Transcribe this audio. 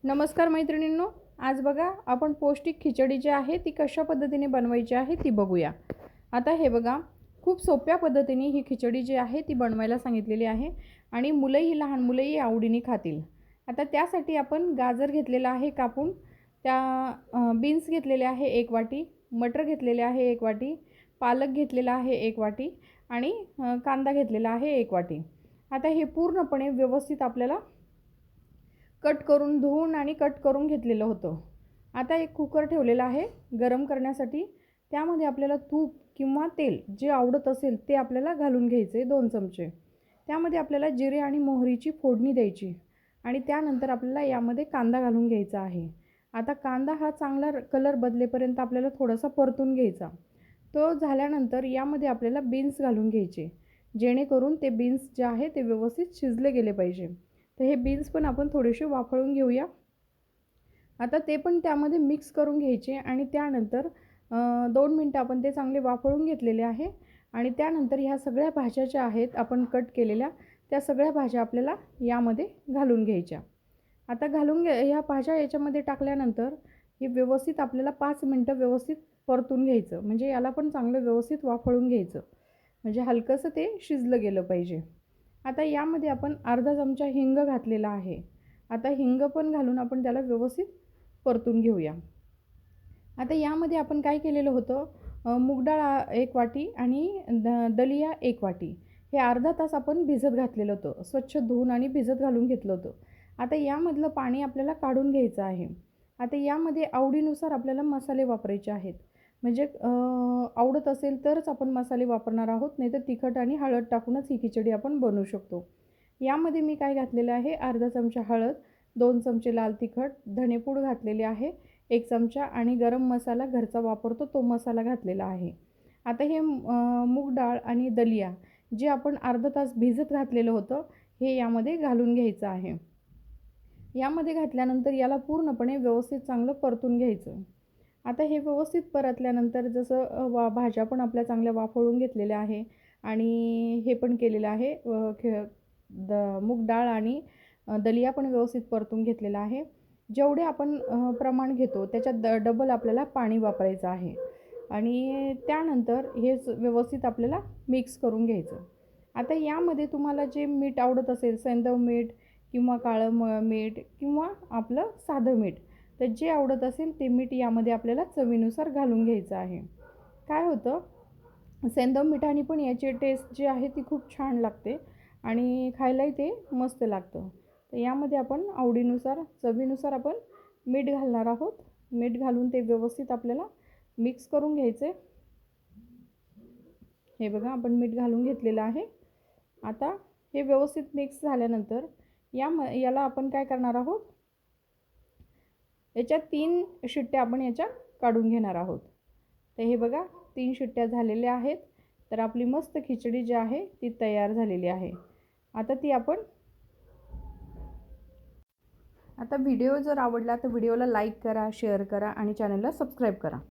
नमस्कार मैत्रिणींनो, आज बघा आपण पौष्टिक खिचडी जी आहे ती कशा पद्धतीने बनवायची आहे ती बघूया। आता हे बघा, खूप सोप्या पद्धतीने ही खिचडी जी आहे ती बनवायला सांगितलेली आहे आणि लहान मुलंही आवडीने खातील। आता त्यासाठी आपण गाजर घेतलेला आहे कापून, त्या बीन्स घेतलेले आहे 1 वाटी, मटर घेतलेले आहे 1 वाटी, पालक घेतलेला आहे 1 वाटी आणि कांदा घेतलेला आहे 1 वाटी। आता हे पूर्णपणे व्यवस्थित आपल्याला कट करून धुवून आणि कट करून घेतलेलं होतं। आता एक कुकर ठेवलेला आहे गरम करण्यासाठी। त्यामध्ये आपल्याला तूप किंवा तेल जे आवडत असेल ते आपल्याला घालून घ्यायचे 2 चमचे। त्यामध्ये आपल्याला जिरे आणि मोहरीची फोडणी द्यायची आणि त्यानंतर आपल्याला यामध्ये कांदा घालून घ्यायचा आहे। आता कांदा हा चांगला कलर बदलेपर्यंत आपल्याला थोडासा परतून घ्यायचा। तो झाल्यानंतर यामध्ये आपल्याला बीन्स घालून घ्यायचे, जेणेकरून ते बीन्स जे आहे ते व्यवस्थित शिजले गेले पाहिजे। तर हे बीन्स पण आपण थोडेसे वाफळून घेऊया। आता ते पण त्यामध्ये मिक्स करून घ्यायचे आणि त्यानंतर 2 मिनिटं आपण ते चांगले वाफळून घेतलेले आहे आणि त्यानंतर ह्या सगळ्या भाज्या ज्या आहेत आपण कट केलेल्या, त्या सगळ्या भाज्या आपल्याला यामध्ये घालून घ्यायच्या। आता ह्या भाज्या याच्यामध्ये टाकल्यानंतर हे व्यवस्थित आपल्याला 5 मिनिटं व्यवस्थित परतून घ्यायचं, म्हणजे याला पण चांगलं व्यवस्थित वाफळून घ्यायचं, म्हणजे हलकंसं ते शिजलं गेलं पाहिजे। आता यामध्ये आपण अर्धा चमचा हिंग घातलेला आहे। आता हिंग पण घालून आपण त्याला व्यवस्थित परतून घेऊया। आता यामध्ये आपण काय केलेलं होतं, मूग डाळ 1 वाटी आणि दलिया 1 वाटी हे अर्धा तास आपण भिजत घातलेलं होतं, स्वच्छ धुवून आणि भिजत घालून घेतलं होतं। आता यामधलं पाणी आपल्याला काढून घ्यायचं आहे। आता यामध्ये आवडीनुसार आपल्याला मसाले वापरायचे आहेत, म्हणजे आवडत असेल तरच आपण मसाले वापरणार आहोत, नाहीतर तिखट आणि हळद टाकूनच ही खिचडी आपण बनवू शकतो। यामध्ये मी काय घातलेलं आहे, अर्धा चमचा हळद, 2 चमचे लाल तिखट, धणेपूड घातलेली आहे 1 चमचा आणि गरम मसाला घरचा वापरतो तो मसाला घातलेला आहे। आता हे मूग डाळ आणि दलिया जे आपण अर्धा तास भिजत घातलेलं होतं हे यामध्ये घालून घ्यायचं आहे। यामध्ये घातल्यानंतर याला पूर्णपणे व्यवस्थित चांगलं परतून घ्यायचं। आता हे व्यवस्थित परतल्यानंतर जसं भाज्या पण आपल्या चांगल्या वाफळून घेतलेल्या आहे आणि हे पण केलेलं आहे, मूग डाळ आणि दलिया पण व्यवस्थित परतून घेतलेला आहे। जेवढे आपण प्रमाण घेतो त्याच्यात डबल आपल्याला पाणी वापरायचं आहे आणि त्यानंतर हे व्यवस्थित आपल्याला मिक्स करून घ्यायचं। आता यामध्ये तुम्हाला जे मीठ आवडत असेल, सैंधव मीठ किंवा काळं मीठ किंवा आपलं साधं मीठ, तर जे आवडत असेल ते मीठ यामध्ये आपल्याला चवीनुसार घालून घ्यायचं आहे। काय होतं, सैंधव मिठाने पण याची टेस्ट जी आहे ती खूप छान लागते आणि खायलाही ते मस्त लागतं। तर यामध्ये आपण आवडीनुसार चवीनुसार आपण मीठ घालणार आहोत। मीठ घालून ते व्यवस्थित आपल्याला मिक्स करून घ्यायचे। हे बघा, आपण मीठ घालून घेतलेलं आहे। आता हे व्यवस्थित मिक्स झाल्यानंतर याला आपण काय करणार आहोत, याच्या 3 शिट्ट्या आपण याच्या काढून घेणार आहोत। तर हे बघा 3 शिट्ट्या झालेल्या आहेत। तर आपली मस्त खिचडी जी आहे ती तयार झालेली आहे। आता व्हिडिओ जर आवडला तर व्हिडिओला लाईक करा, शेअर करा आणि चॅनलला सबस्क्राईब करा।